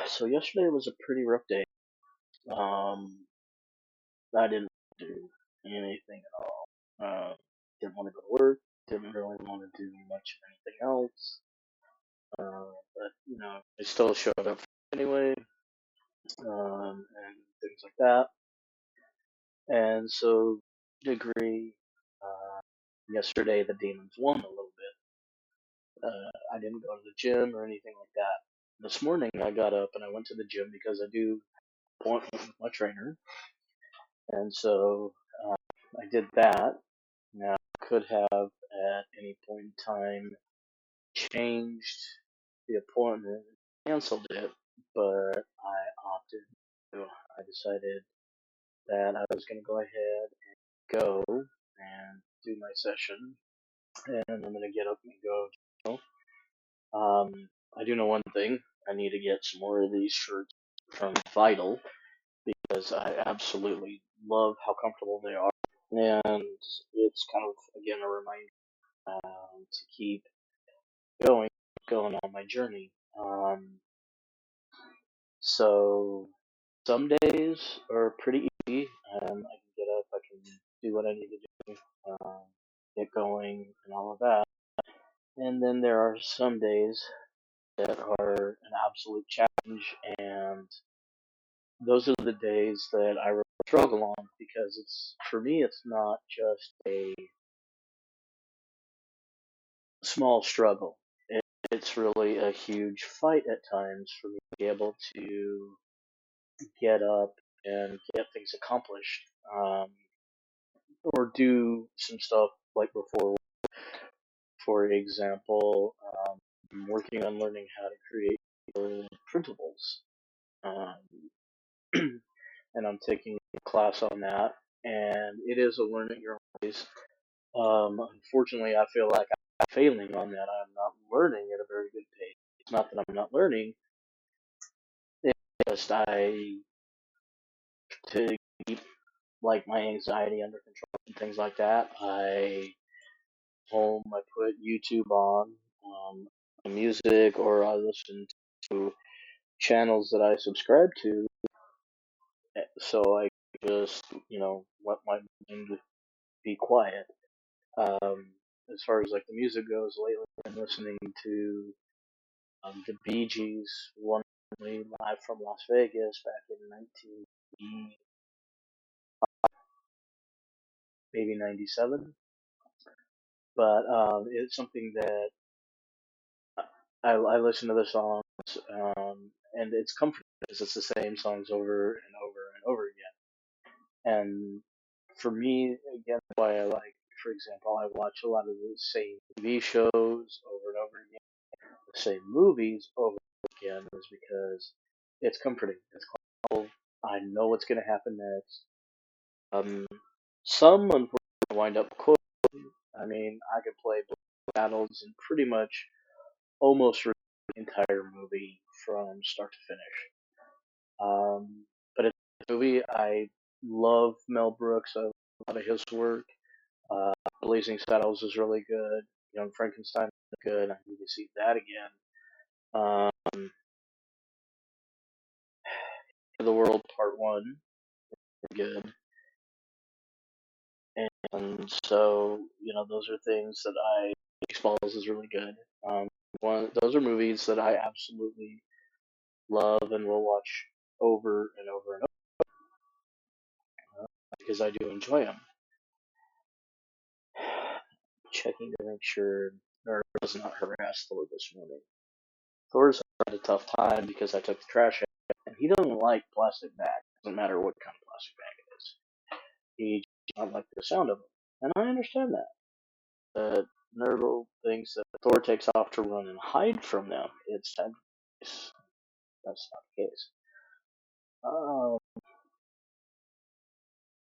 So yesterday was a pretty rough day. Um, I didn't do anything at all. Didn't want to go to work. Didn't really want to do much of anything else. But I still showed up anyway, and things like that. And so, degree, uh, yesterday the demons won a little bit. I didn't go to the gym or anything like that. This morning I got up and I went to the gym because I do appointment with my trainer, and so uh, I did that. Now, I could have at any point in time changed the appointment, canceled it, but I opted to. I decided that I was going to go ahead and go and do my session, and I'm going to get up and go. I do know one thing. I need to get some more of these shirts from Vital because I absolutely love how comfortable they are. And it's kind of, again, a reminder to keep going, going on my journey. So some days are pretty easy. I can get up, I can do what I need to do, get going, and all of that. And then there are some days that are an absolute challenge, and those are the days that I really struggle on because it's for me, it's not just a small struggle. It's really a huge fight at times for me to be able to get up and get things accomplished, or do some stuff like before. For example, I'm working on learning how to create printables, um, and I'm taking a class on that. And it is a learn at your own pace. Unfortunately, I feel like I'm failing on that. I'm not learning at a very good pace. It's not that I'm not learning; it's just to keep like my anxiety under control and things like that. I put YouTube on, music, or I listen to channels that I subscribe to, so I just let my mind be quiet. Um, as far as like the music goes, lately I'm listening to the Bee Gees, one live from Las Vegas back in 19 maybe 97. But it's something that I listen to the songs, and it's comforting because it's the same songs over and over and over again. And for me, again, that's why I like, for example, I watch a lot of the same TV shows over and over again, the same movies over and over again, is because it's comforting. It's comfortable. I know what's going to happen next. Um, some unfortunately wind up quoting. I mean, I could play battles and pretty much almost the entire movie from start to finish. But it's a movie I love Mel Brooks. I love a lot of his work. Blazing Saddles is really good. Young Frankenstein is good. I need to see that again. Um, the World Part One, good. And so those are things that I. Spaceballs is really good. Um, those are movies that I absolutely love and will watch over and over and over because I do enjoy them. Checking to make sure Nerd was not harassed Thor this morning. Thor's had a tough time because I took the trash out, and he doesn't like plastic bags. Doesn't matter what kind of plastic bag it is. He does not like the sound of them, and I understand that. But Nerdle thinks that Thor takes off to run and hide from them. It's time. That's not the case. Um,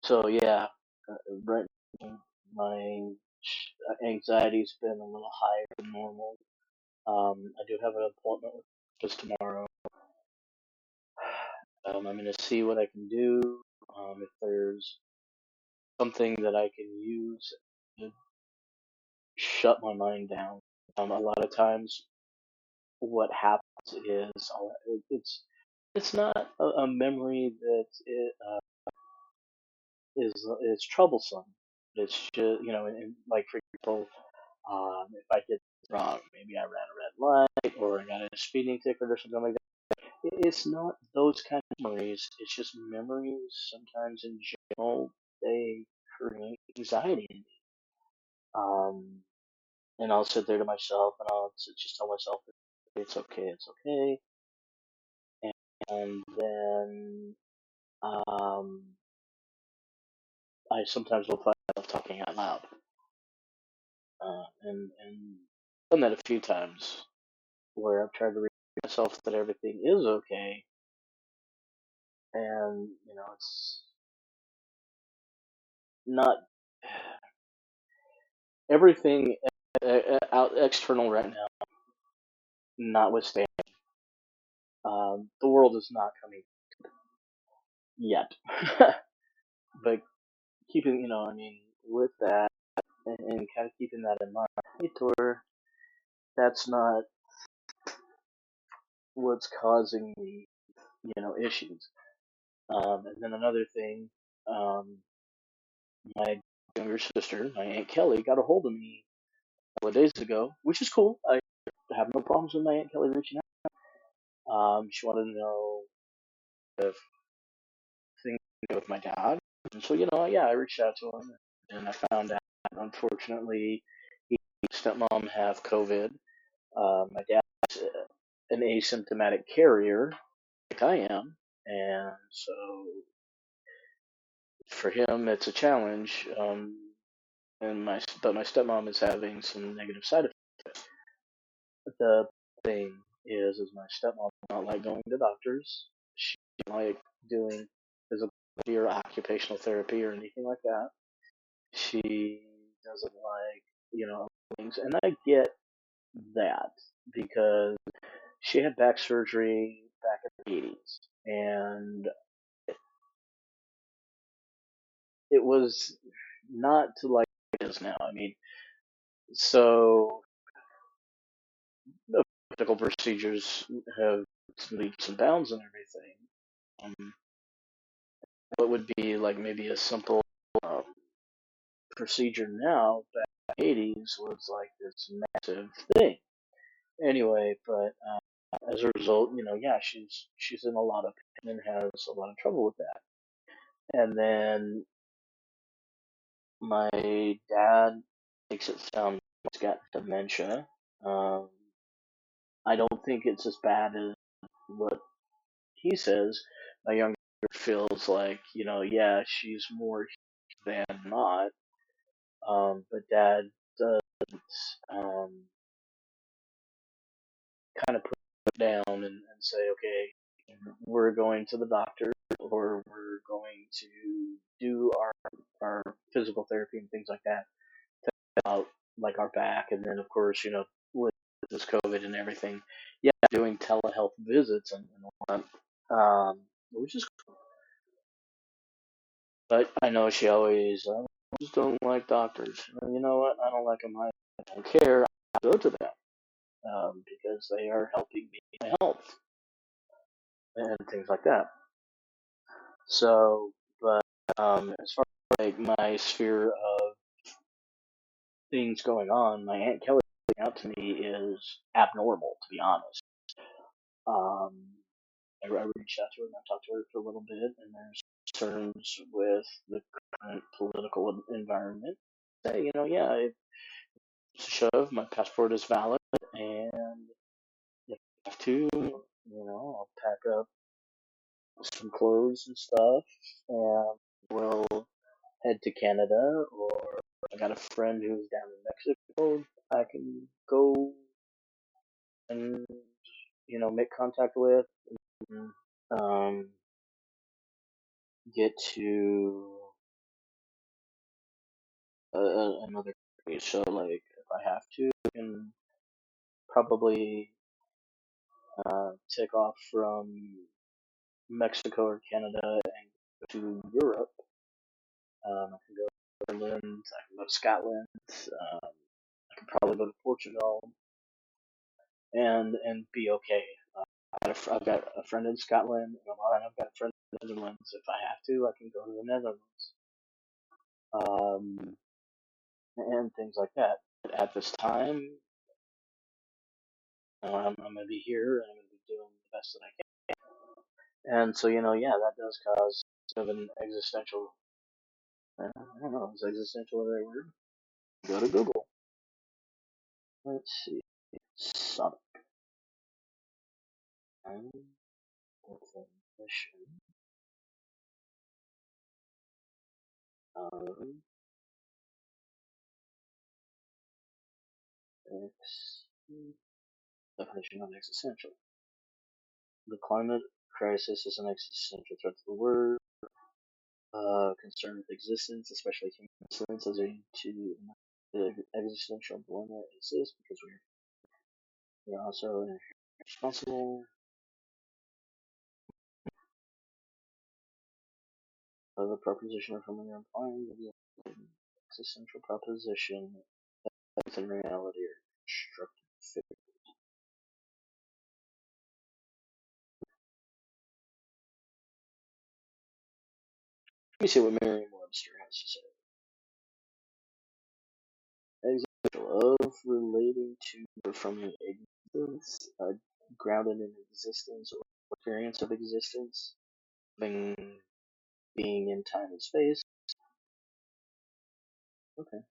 so yeah, right now my anxiety's been a little higher than normal. I do have an appointment with just tomorrow. I'm going to see what I can do. If there's something that I can use to shut my mind down. A lot of times, what happens is it's not a memory that is troublesome. It's just, like for example, if I did wrong, maybe I ran a red light or I got a speeding ticket or something like that. It's not those kind of memories. It's just memories. Sometimes in general, they create anxiety in me. Um, and I'll sit there to myself and just tell myself it's okay. And then I sometimes will find myself talking out loud. And done that a few times where I've tried to reassure myself that everything is okay, and it's not everything out external right now. Notwithstanding, the world is not coming yet, but keeping with that and kind of keeping that in mind, or that's not what's causing the issues. And then another thing, um, my younger sister, my Aunt Kelly, got a hold of me a couple of days ago, which is cool. I have no problems with my Aunt Kelly reaching out. She wanted to know if things with my dad, and so yeah, I reached out to him, and I found out unfortunately he and his stepmom have COVID. My dad's an asymptomatic carrier, like I am, and so for him it's a challenge. But my stepmom is having some negative side effects. The thing is my stepmom does not like going to doctors. She doesn't like doing physical therapy or occupational therapy or anything like that. She doesn't like things, and I get that because she had back surgery back in the 80s, and it was not to like it is now. I mean, so the medical procedures have leaps and bounds and everything. Um, what would be like maybe a simple um, procedure now back in the 80s was like this massive thing. Anyway, but as a result, yeah, she's in a lot of pain and has a lot of trouble with that. And then my dad makes it sound like he's got dementia. Um, I don't think it's as bad as what he says. My younger feels like, yeah, she's more than not. But dad does um, kind of put it down and say, okay, we're going to the doctor or we're going to do our physical therapy and things like that about like our back. And then, of course, with this COVID and everything, yeah, doing telehealth visits and all that, which is cool. But I know she always just don't like doctors. You know what? I don't like them. I don't care. I go to them because they are helping me with my health and things like that. So, but as far as like my sphere of things going on, my Aunt Kelly reaching out to me is abnormal, to be honest. Um, I reached out to her and I talked to her for a little bit, and there's concerns with the current political environment. Say, yeah, if it's a shove, my passport is valid, and if I have to, I'll pack up some clothes and stuff, and we'll head to Canada, or I got a friend who's down in Mexico. I can go and make contact with, and, get to another country. So like, if I have to, I can probably take off from Mexico or Canada and go to Europe. I can go to Ireland. I can go to Scotland. I can probably go to Portugal and be okay. I've got a friend in Scotland, and I've got a friend in the Netherlands. If I have to, I can go to the Netherlands, and things like that. But at this time, I'm going to be here, and I'm going to be doing the best that I can. And so, yeah, that does cause sort of an existential. I don't know, is existential the right word? Go to Google. Let's see. Sonic. And definition of X. Definition of existential. The climate crisis is an existential threat to the world. Concern with existence, especially human existence, as a to the existential dilemma exists because we're also responsible for the proposition from an implying the existential proposition that within reality are constructed. Let me see what Merriam-Webster has to say. Existential of relating to or from an existence, grounded in existence or experience of existence, being in time and space. Okay.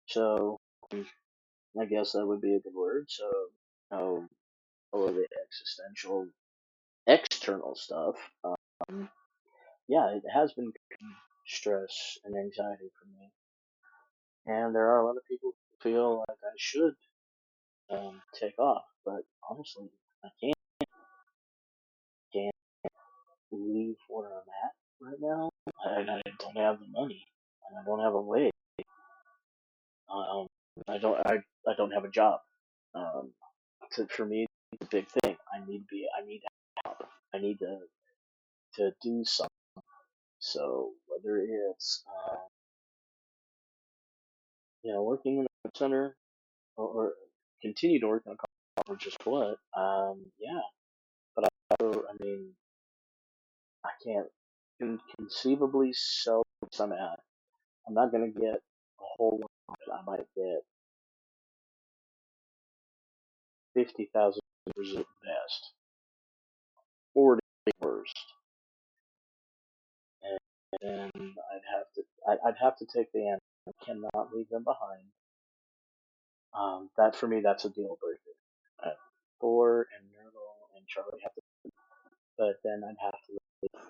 So, I guess that would be a good word. So, all of the existential, external stuff, yeah, it has been stress and anxiety for me. And there are a lot of people who feel like I should take off, but honestly, I can't leave where I'm at right now. I don't have the money, and I don't have a way. Um, I don't have a job. Um, for me, it's a big thing. I need help. I need to do something. So whether it's working in a center or continue to work in a college or just what, yeah. But I mean, I can't conceivably sell some at. I'm not gonna get a whole lot. I might get 50,000 at best, or the worst, and I'd have to take the answer. I cannot leave them behind. That for me, that's a deal breaker. Thor and Nurgle and Charlie have to, but then I'd have to leave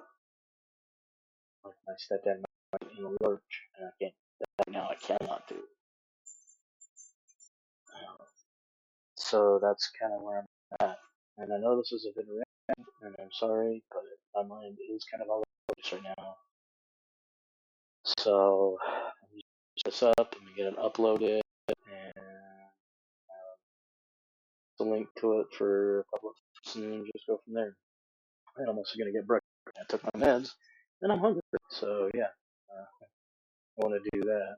like my stepdad in the lurch, and I can't. Right now, I cannot do. So that's kind of where I'm at. And I know this is a bit random, and I'm sorry, but my mind is kind of all over the place right now. So I'm just this up, and we get it uploaded, and the link to it for a couple of weeks, and just go from there. I'm almost gonna get breakfast. I took my meds, and I'm hungry. So yeah, I want to do that.